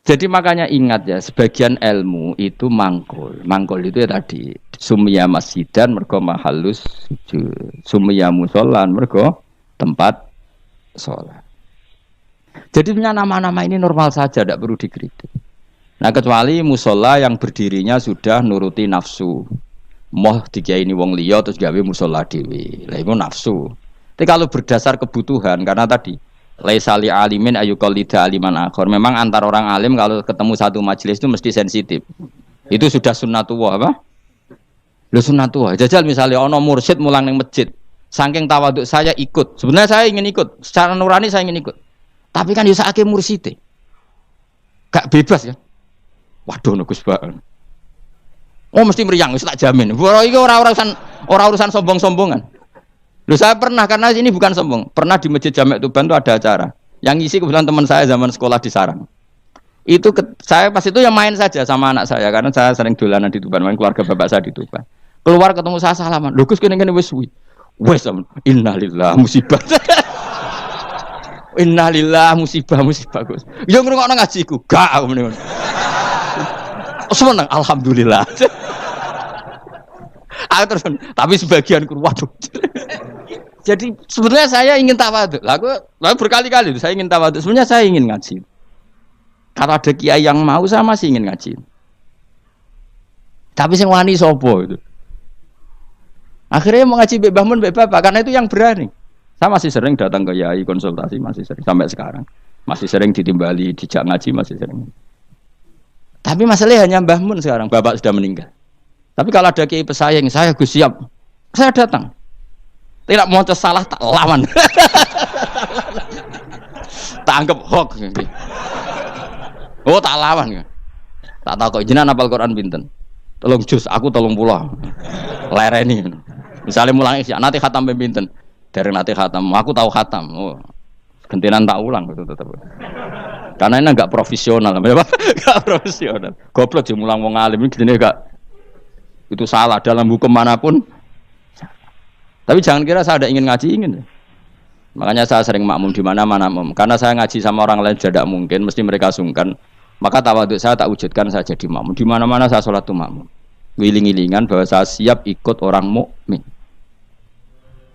Jadi makanya ingat ya, sebagian ilmu itu mangkul. Mangkul itu ya tadi sumya masjidan mergo mahallus sujud. Sumya musolan mergo tempat sholat. Jadi nama-nama ini normal saja, tidak perlu dikritik. Nah kecuali musola yang berdirinya sudah nuruti nafsu. Moh dikiai ini wong liya terus gawe musola dewi. Lah itu nafsu. Tapi kalau berdasar kebutuhan karena tadi laisa li alimin ayyuqallida aliman akhar. Memang antar orang alim kalau ketemu satu majelis itu mesti sensitif. Itu sudah sunnatullah apa? Lho sunnatullah. Jajal misalnya ono mursyid mulang ning masjid. Saking tawaduk saya ikut. Sebenarnya saya ingin ikut. Secara nurani saya ingin ikut. Tapi kan ya sakake mursyide. Gak bebas ya. Waduh Gus Pak. Oh mesti meriang wis tak jamin. Iki ora urusan sombong-sombongan. Loh saya pernah, karena ini bukan sombong. Pernah di Masjid Jamek Tuban itu ada acara. Yang ngisi kebetulan teman saya zaman sekolah di Sarang. Itu saya pas itu yang main saja sama anak saya karena saya sering dolanan di Tuban, main keluarga bapak saya di Tuban. Keluar ketemu saya salaman. Lho Gus kene-kene wis suwi. Wes innalillah musibah. Innalillah musibah Gus. Ya ngrungokno ngajiku. Gak aku mrene. Seneng alhamdulillah. Terus, tapi sebagian waduh. Jadi sebetulnya saya ingin tawadhu. Aku berkali-kali saya ingin tawadhu. Sebenarnya saya ingin ngaji. Kalau ada kiai yang mau saya masih ingin ngaji. Tapi sing wani sapa itu. Akhirnya mau ngaji Mbak Bahmun, Mbak Bapak karena itu yang berani. Saya masih sering datang ke kiai konsultasi, masih sering sampai sekarang. Masih sering ditimbali, dijak ngaji masih sering. Tapi masalahnya hanya Mbah Mun sekarang, Bapak sudah meninggal. Tapi kalau ada kiai pesaing, saya Gus siap. Saya datang. Tidak mau salah tak lawan. Tak anggap hoax. Oh tak lawan. Tak tahu kok jenengan hafal Quran pinten. Tolong jus, aku tolong pulang. Lereni. Misalnya mulang isya, nanti khatam pinten. Dari nanti khatam, aku tahu khatam. Oh, gentinan tak ulang itu tetap. Karena ini enggak profesional, enggak profesional. Goblok sih mulang wong alim ini gini enggak. Itu salah dalam hukum manapun. Tapi jangan kira saya ada ingin ngaji ingin. Makanya saya sering makmum di mana-mana makmum. Karena saya ngaji sama orang lain tidak mungkin, mesti mereka sungkan. Maka tawaduk saya tak wujudkan saya jadi makmum. Di mana-mana saya sholat tuh makmum. Wiling-wilingan bahwa saya siap ikut orang mukmin.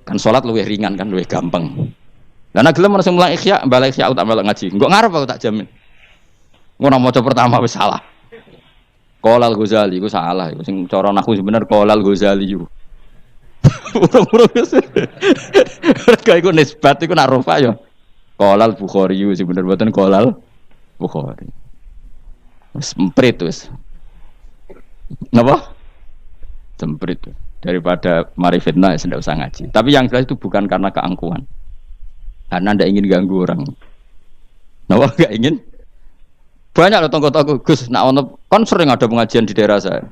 Kan sholat lebih ringan kan, lebih gampang. Dan agelam langsung mulai ikhya, balik ikhya tak balik ngaji. Enggak ngarep aku tak jamin. Ngono maca pertama wis salah. Qolal Ghazali iku salah iku sing cara nahwu sebener Qolal Ghazali iku. Urung-urung wis. Kayak iku nisbat iku nak rofa ya. Qolal Bukhari iku sing bener mboten Qolal Bukhari. Wis emprit wis. Napa? Semprit daripada mari fitnah ya tidak usah ngaji. Tapi yang jelas itu bukan karena keangkuhan. Karena anda ingin ganggu orang. Napa enggak ingin? Banyak loh tonggo-tonggo Gus, nak ono kan sering ada pengajian di daerah saya.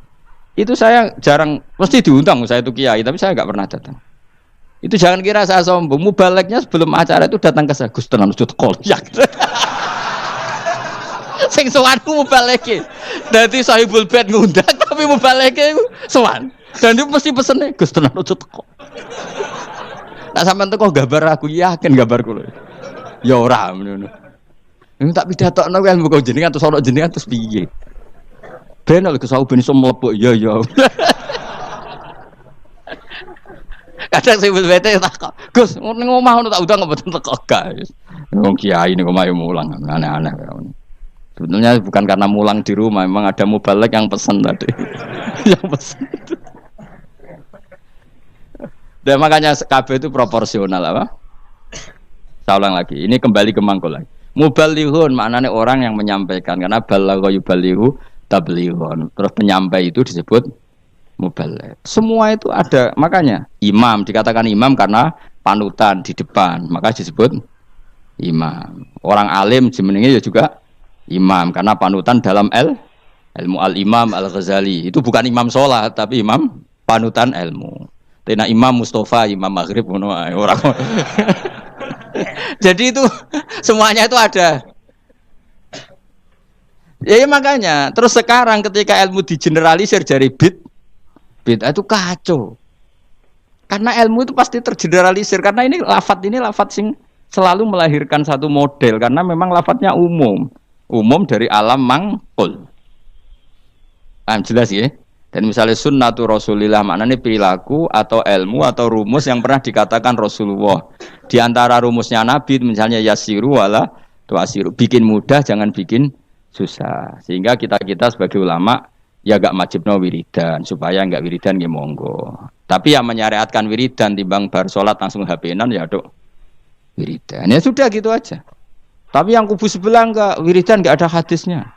Itu saya jarang, mesti diundang saya itu kiai, tapi saya enggak pernah datang. Itu jangan kira saya sombong. Mubaleknya sebelum acara itu datang ke saya, Gus tenan wis kolyak. Sing sowanku mubaleke. Dadi sahibul bait ngundang tapi mubaleke iku sowan. Dan itu mesti pesene Gus tenan ojo teko. Nak sampean teko gambar aku yakin gambarku lho. Ya ora ngono. Nek tak pidatokno kuwi ilmu jenengan terus ana jenengan terus piye? Ben lho kesau ben iso mlebu ya ya. Kadang sahibul bait tak Gus ning omah ngono tak undang mboten teko gak. Wong kiai niku omahe mulang aneh-aneh. Sebetulnya bukan karena mulang di rumah, memang ada mubalek yang pesan tadi. Yang pesan itu. Dan makanya KB itu proporsional apa? Saya ulang lagi, ini kembali ke mangkul lagi. Mubalighun maknanya orang yang menyampaikan, karena balagha yubalighu tablighun. Terus penyampai itu disebut mubaligh. Semua itu ada, makanya imam dikatakan imam karena panutan di depan, maka disebut imam. Orang alim jenenge juga imam karena panutan dalam ilmu al-imam al-Ghazali. Itu bukan imam sholat tapi imam panutan ilmu. Tena imam Mustafa, imam Maghrib orang. Jadi itu semuanya itu ada. Ya makanya terus sekarang ketika ilmu digeneralisir dari bid itu kacau. Karena ilmu itu pasti tergeneralisir karena ini lafadz sing selalu melahirkan satu model karena memang lafadznya umum. umum dari alam mangkul. Jelas ya. Dan misalnya sunnatu Rasulillah maknanya perilaku atau ilmu atau rumus yang pernah dikatakan Rasulullah. Di antara rumusnya Nabi misalnya yasiru wala tuasiru. Bikin mudah jangan bikin susah. Sehingga kita sebagai ulama ya gak wajibno wiridan supaya gak wiridan ya monggo. Tapi yang menyariatkan wiridan timbang bar salat langsung HP-nan ya dok wiridan. Ya sudah gitu aja. Tapi yang kubu sebelah enggak wiridan enggak ada hadisnya.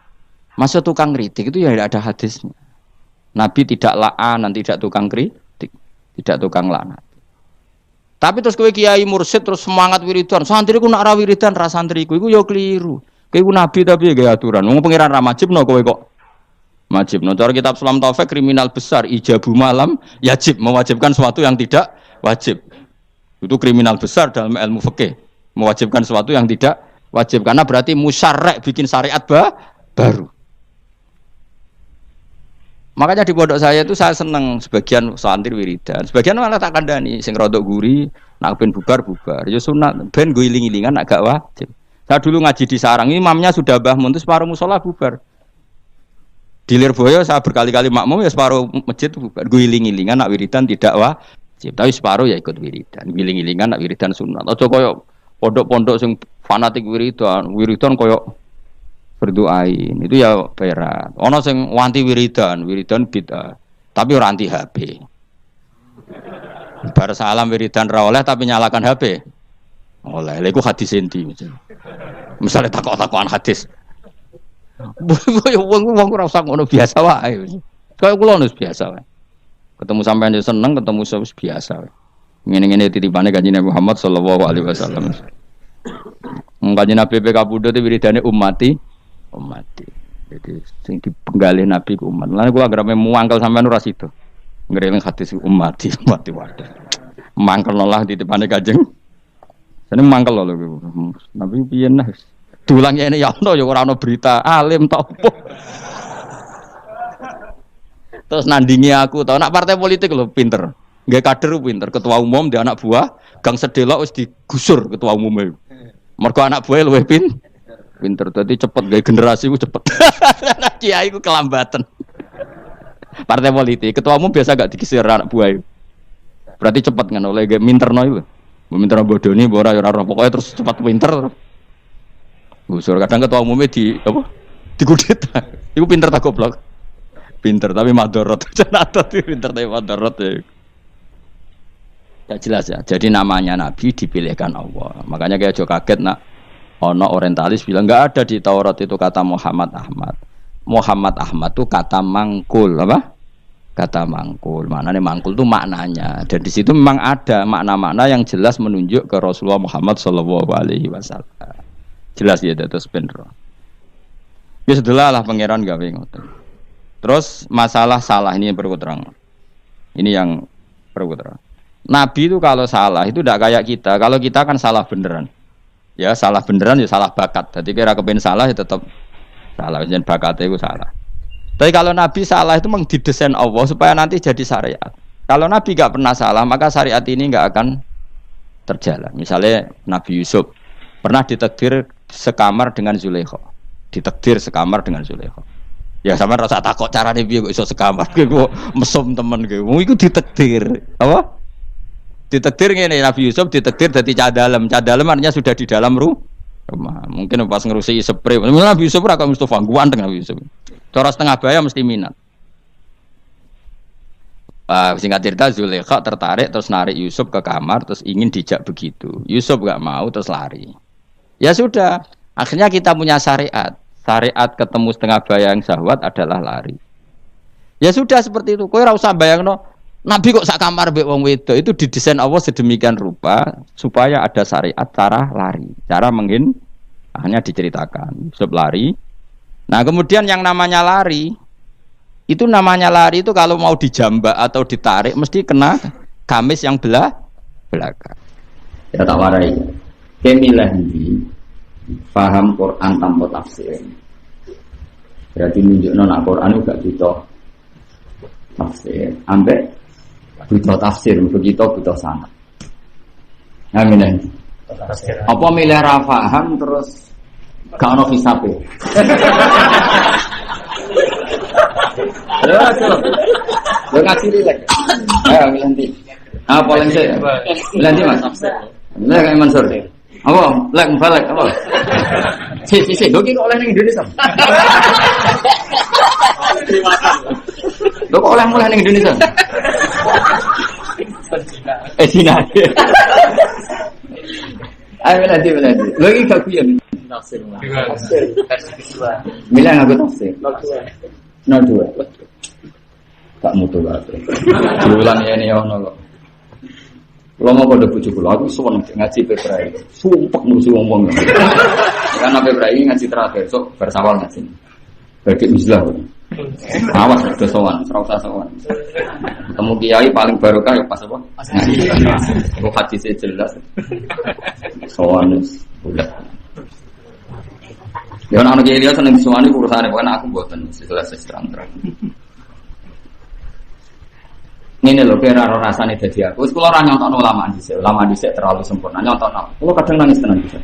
Masa tukang kritik itu ya tidak ada hadisnya. Nabi tidak la'an, tidak tukang kritik, tidak tukang laknat. Tapi terus kowe kiai mursyid terus semangat wiridan, santriku nak ra wiridan ra santriku iku ya keliru. Kowe nabi tapi ya aturan. Wong pangeran ra majibno kowe kok. Majibno. Cara kitab Sulam Taufik kriminal besar ijabu malam yajib mewajibkan sesuatu yang tidak wajib. Itu kriminal besar dalam ilmu fikih. Mewajibkan sesuatu yang tidak wajib karena berarti musyarek bikin syariat baru. Makanya di pondok saya itu saya seneng sebagian santri wiridan, sebagian malah tak kandani sing rodok guri, nak ben bubar. Ya sunat ben go iling-ilingan agak wajib. Saya dulu ngaji di sarang, imamnya sudah mbah mun separuh musala bubar. Di Lirboyo saya berkali-kali makmum ya separuh masjid bubar. Go iling-ilingan nak wiridan tidak wajib, tapi separuh ya ikut wiridan. Iling-ilingan nak wiridan sunat. Aja koyo pondok-pondok sing fanatik wiridan koyo berdoain itu ya berat. Ono sing wanti wiridan bid'ah. Tapi ora anti HP. Bar salam wiridan ra oleh tapi nyalakan HP. Oleh. Lha iku hadis endi misale takok-takokan hadis. Wong ora usah ngono biasa wae. Kaya kula nus biasa wae. Ketemu sampean yo seneng, ketemu biasa wae. Ngene-ngene titipane Kanjeng Nabi Muhammad sallallahu alaihi wasallam. Kanjeng Nabi kapundhut wiridane ummati. Jadi sing dipenggalih Nabi ku umat. Lan kula anggere muangkel sampean ora sida. Ngereling hadis ummati wadah. Mangkel lah ditipane Kanjeng. Seneng mangkel lho Nabi piye nah. Diulang ngene ya ono ya ora ono berita alim ta opo. Terus nandingi aku tau nak partai politik lho pinter. Nggih kader pinter, ketua umum dia anak buah, gang sedelok wis digusur ketua umumnya. Mergo anak buah luwih pinter, tadi cepet gaya generasi ku cepet. Kiai ku kelambatan. Partai politik, ketua umum biasa gak dikisir anak buah. Berarti cepet kan oleh gaya minterno itu. Minterno bodoni, bora ora pokoknya terus cepat pinter. Gusur kadang ketua umumnya digudeta. Iku pinter tak goblok. Pinter tapi madorot. Cenata pinter tapi madorot ya. Ya jelas ya. Jadi namanya Nabi dipilihkan Allah. Makanya kayak aja kaget nak. Ono orientalis bilang enggak ada di Taurat itu kata Muhammad Ahmad. Muhammad Ahmad itu kata mangkul apa? Kata mangkul. Maknanya mangkul itu maknanya. Dan di situ memang ada makna-makna yang jelas menunjuk ke Rasulullah Muhammad sallallahu alaihi wasallam. Jelas ya terus bener. Ya setelah lah pangeran gawe ngoten. Terus masalah salah ini yang perlu terang. Ini yang perlu terang. Nabi itu kalau salah itu tidak kayak kita. Kalau kita kan salah beneran. Ya salah beneran ya salah bakat. Jadi kira kepen salah ya tetap salah. Jangan bakatnya itu salah. Tapi kalau Nabi salah itu memang didesain Allah supaya nanti jadi syariat. Kalau Nabi gak pernah salah maka syariat ini gak akan terjalan. Misalnya Nabi Yusuf pernah ditakdir sekamar dengan Zulaikha. Ditakdir sekamar dengan Zulaikha. Ya sama rasa takut carane piye kok iso sekamar. Kowe mesum temen kowe. Iku ditakdir. Apa? Ditakdir ngene Nabi Yusuf ditakdir dadi cah dalem. Cah dalem artinya sudah di dalam rumah. Mungkin pas ngerusi spray. Nabi Yusuf ora kok Mustafa ganteng Nabi Yusuf. Cara setengah baya mesti minat. Singkat cerita Zulaikha tertarik terus narik Yusuf ke kamar terus ingin dijak begitu. Yusuf enggak mau terus lari. Ya sudah, akhirnya kita punya syariat. Syariat ketemu setengah bayang syahwat adalah lari. Ya sudah seperti itu. Kowe ora usah bayangno Nabi kok sak kamar mbek wong wedok itu didesain Allah sedemikian rupa supaya ada syariat cara lari, cara akhirnya diceritakan. Yusuf lari. Nah, kemudian yang namanya lari itu kalau mau dijambak atau ditarik mesti kena gamis yang belakang. Ya tak warai. Kemilah ini paham Quran tanpa tafsir. Berarti nunjukno nak Quran juga butuh tafsir. Ambek butuh tafsir, begitu butuh sanad. Amin. Apa milih ra paham terus Gak ono hisabe. Lha kok. Lha ngaji rilek. Ayo nanti. Ah paling sih. Nanti Mas. Lah kayak Mansur. Apa? Lek balik apa? Si, kok oleh ning Indonesia. Lho kok oleh mulai ning Indonesia? Cina. Ayo nanti. Lho iki gak kuyen. Tafsir. Bilang aku tafsir. 02. Tak mutu kabeh. Bulan ini ono kok. Kalau mau pada bujuk aku suwon ngaji Febrai, sumpah ngurusi ngomong. Karena Febrai ngaji terakhir, so bersawal ngaji. Bagi uzlah. Awas udah sowan, serasa sowan. Ketemu kiai paling barokah ya pas apa? Ngaji. Kok hadis jelas. Sowan udah. Ya anak kiai dia seneng suwani urusane, bukan aku mboten jelas terang-terang. Ini loh, kira rasanya jadi aku. Kalau orang nyontok ulama dhisik terlalu sempurna. Nyontok aku. Kalau kadang nangis tenang bisa.